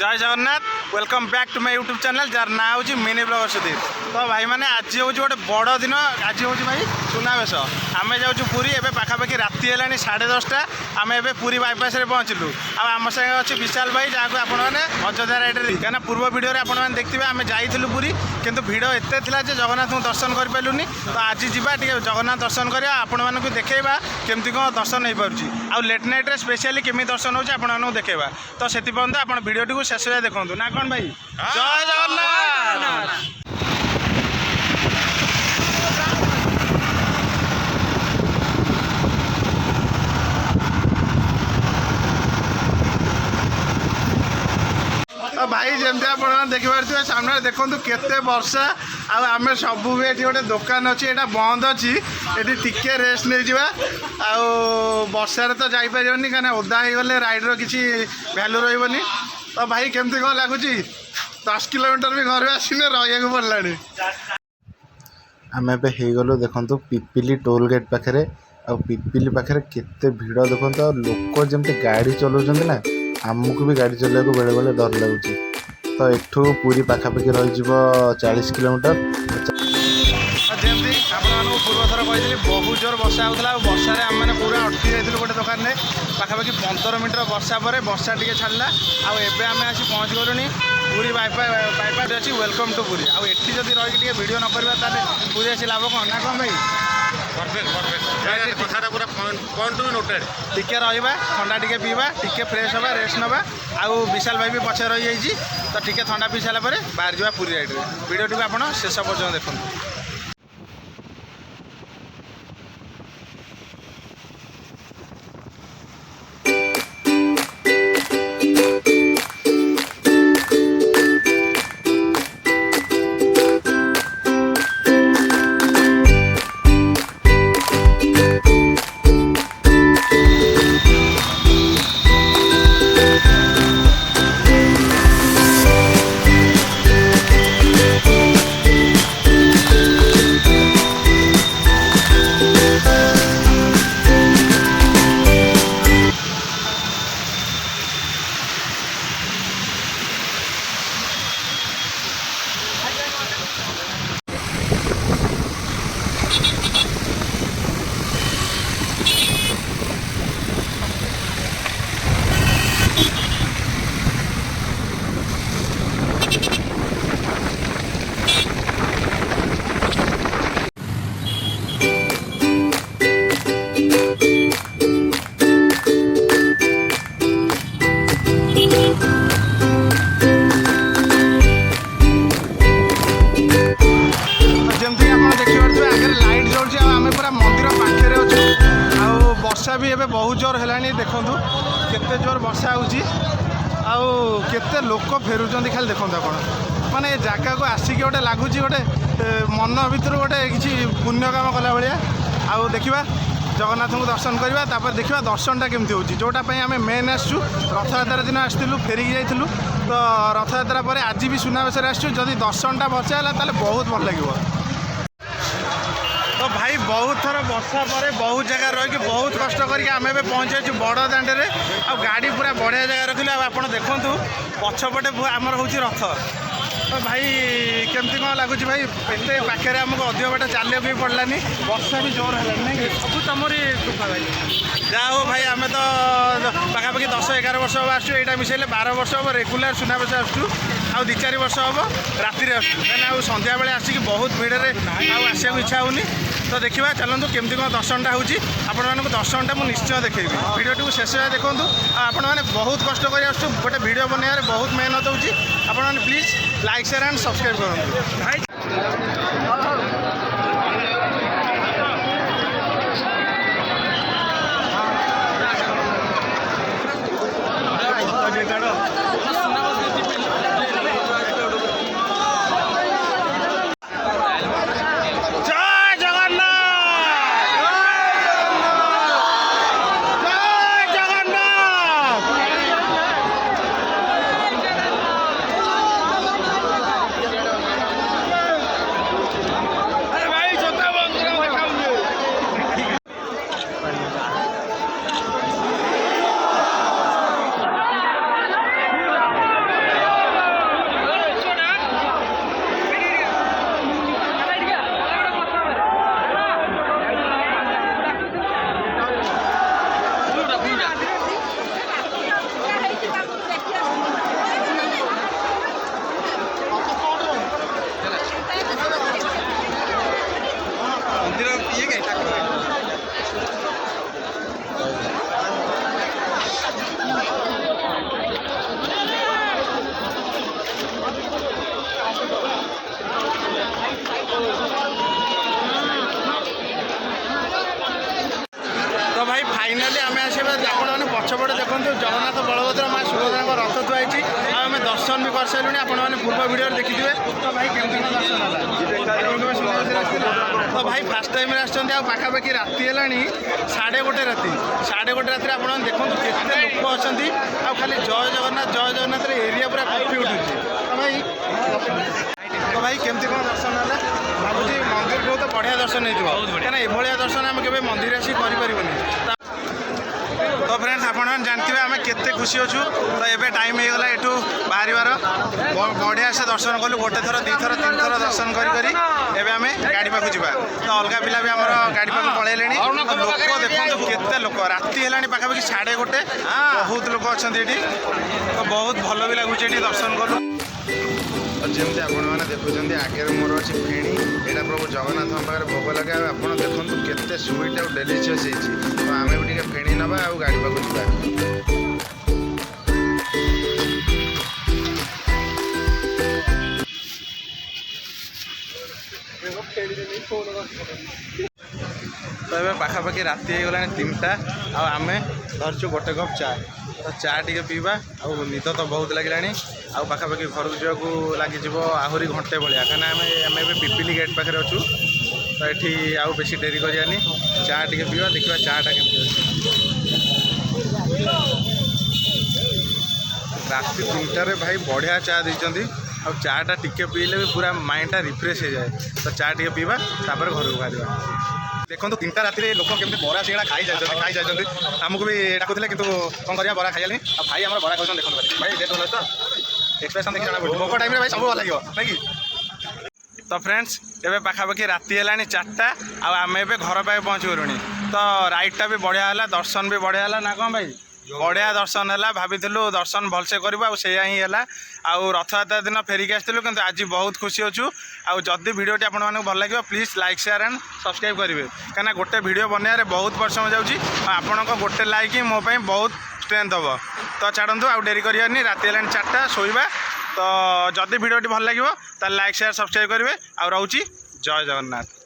जय Jagannath welcome back to my YouTube channel जार ना हूँ मिनी ब्लॉगर सुधीर। तो भाई मैंने आज हूँ गोटे बड़ दिन आज हूँ भाई सुनावेश आम जाऊँ पुरी एवं पाखापाखि राति है 10:30 आम ए पुरी बाईपास पहुँचलु आम सागे अच्छे विशाल भाई जहाँ को आपने अयोध्या राइड कहीं पूर्व भिडियो आपने देखते आम जाइलु पुरी किंतु भिड़ एत जगन्नाथ को दर्शन कर पारूनी। तो आज जावा जगन्नाथ दर्शन करा आपण मानक देखा केमती कौन दर्शन हो पार्टी आउ लेट नाइट स्पेशली केमी दर्शन हो देखा। तो से आप भिडियो को शेष जाए देखो ना कौन भाई। जय जगन्नाथ। तो भाई जमी आप देखिपे सामने देखो केते वर्षा आम सब ये गोटे दुकान अच्छी यहाँ बंद अच्छी ये टिके रेस्ट नहीं जावा आर्षार तो जापर कहीं ओदा हो गले राइड्र किसी भैल्यू रही। तो भाई केमती कौन लगुच 10 किलोमीटर भी घर आसने रहा पड़े आम एगलु देखो पिपिली टोल गेट पाखे आ पिपिली पाखे केते भिड़ देखो लोक जमी गाड़ी चलाउं ना आमको भी गाड़ी चलने बेले बेले डर लगुच। तो एठू पूरी पाखापाखि रही 40 किलोमीटर। जमी आपको पूर्व थर कही बहुत जोर वर्षा होता वर्षा आम मैंने पूरा अटकी जाइए गोटे दुकान में पाखापाखि 15 मिनट वर्षा पर वर्षा टी छाड़ा आए आम आसी पहुँच गलुनी पूरी बाईपास अच्छी वेलकम टू पूरी आठी जब रही वीडियो न करवा पूरी आसी लाभ कौन ना कौन भाई कथा पूरा पॉइंट टू नोटेड टिके रहा ठंडा टिके पीवा टिके फ्रेश हवा रेस्ट नवा आउ विशाल भाई भी पछे रही जाइए। तो टिके ठंडा पी सारा बाहर जावा पूरी राइड वीडियो टी आप शेष पर्यटन देखो। वर्षा भी एबे बहुत जोर है देखो केते जोर वर्षा होते लोक फेरुंट खाली देखो आप माने जगह को आसिक गोटे लगुच गोटे मन भर गोटे किसी पुण्य काम कला भाया आउ देखा जगन्नाथ को दर्शन करवा तापर देखा दर्शनटा केमती हो जोटापी आम मेन आसु रथयात्रा दिन आसलु फेरिकी जाइलु। तो रथयात्रा पर आज भी सुनावेश आसुँच दर्शनटा भलसे है बहुत भल लगे। तो भाई बहुत थर वर्षा पर बहुत जगह रही बहुत कष्ट करके आम ए पहुँचे बड़ दाण्डे आ गाड़ी पूरा बढ़िया जगह रखिले आप देखु पछपटे आमर हूँ रथ। तो भाई केमती कौन लगुच भाई एत पाखे आमको अधिक बाट चलिया भी पड़लानी वर्षा भी जोर है ना सब तुमरी कृपा भाई जहा हो भाई आम तो पाखापाखि 10-11 वर्ष हम आसु यहाँ मिसेले 12 वर्ष हम रेगुलर सुनावेश आसु आ 2-4 वर्ष हम राति आसु कहीं सन्ध्या बेले आसिक बहुत भिड़े आसको इच्छा होनी। तो देखा चलते केमती कौन दर्शनटा हो दर्शनटा मुझे निश्चय देखी वीडियो टी शेष जाए देखूँ आपण मैंने बहुत कष्ट कर गोटे वीडियो बनवार बहुत मेहनत होने please like share and subscribe करूँ भाई। दर्शन भी कर सारे आपने पूर्व भिडियो देखिए। तो भाई केमती दर्शन है तो भाई फास्ट टाइम आखापाखि राति है 1:30 राति 1:30 राति आप देखो केते लोक अच्छा खाली जय जगन्नाथ एरिया पूरा कफी उठुची। तो भाई केमती कौन दर्शन है भावी मंदिर बहुत बढ़िया दर्शन हो कहीं दर्शन आम के मंदिर आसी कर। तो फ्रेंड्स आप जानते हैं आम केते खुशी अच्छु। तो ये टाइम हो गला एठू बाहर बढ़िया से दर्शन कलु गोटे थर 2 थर 3 थर दर्शन करी एबे आम गाड़ी पाखु जावा। तो अलग पिला भी आम गाड़ी पाखु पलैले लोक देखो केते लोक राति है पाखापाखि 1:30 बहुत लोक अच्छा ये तो बहुत भल भी लगुच दर्शन कलु। जमी आपने देखुं आगे मोर अच्छी फेणी यहाँ प्रभु जगन्नाथ पाखे भोग लगे आप देखो केते स्वीट और डेलीशियस हो। तो आम भी टे फेणी नवा आ गाड़ी पाखु जा। तो ये पाखापाखि राति हो गला 3टा आम धरचु गोटे कप चा। तो चा टे पीवा निद तो बहुत लगे पाखापाखि घर को जावाक लगे आहरी घंटे भाया कहीं आम पिपिली गेट पाखे अच्छु। तो ये आउ बेसी डेरी करानी चा टे पीवा देखा चाटा केमती अच्छे। राति 3टारे भाई बढ़िया चा देती आ चाटा टिके पीले भी पूरा माइंडटा रिफ्रेश हो जाए। तो चा टे पीवा तापर घर को बाहर देखो 3टा राति लोक केमती बरा सिंगड़ा खाई जाए आमको भी डाकुले कि कौन करा बरा खाइल भाई आम बरा खाऊन देखो भाई डेट भल तो एक्सप्रेशन देखिए जाना पड़े भोक टाइम भाई सब भल लगे नाकि। तो फ्रेंड्स ये पाखापाखि राति है 4टा आम ए घर पाए पहुँच गलुणी। तो राइडटा भी बढ़िया है दर्शन भी बढ़िया है ना कौन भाई बढ़िया दर्शन है भाभी दर्शन भलसे करूँ आया ही है। रथयात्रा दिन फेरिक आसलु कि आज बहुत खुशी अच्छु। आदि भिडियोटी आपको भल लगे please like share and subscribe करेंगे कहीं गोटे भिडियो बनवार बहुत परिश्रम जाऊँगी आपण गोटे लाइक ही मोपाई बहुत स्ट्रेंथ हम। तो छाड़ू आउ डेरी करानी राति है 4टा शोवा। तो जदि भिडियोटी भल लगे तो लाइक शेयर सब्सक्राइब करेंगे। आ रोची जय जगन्नाथ।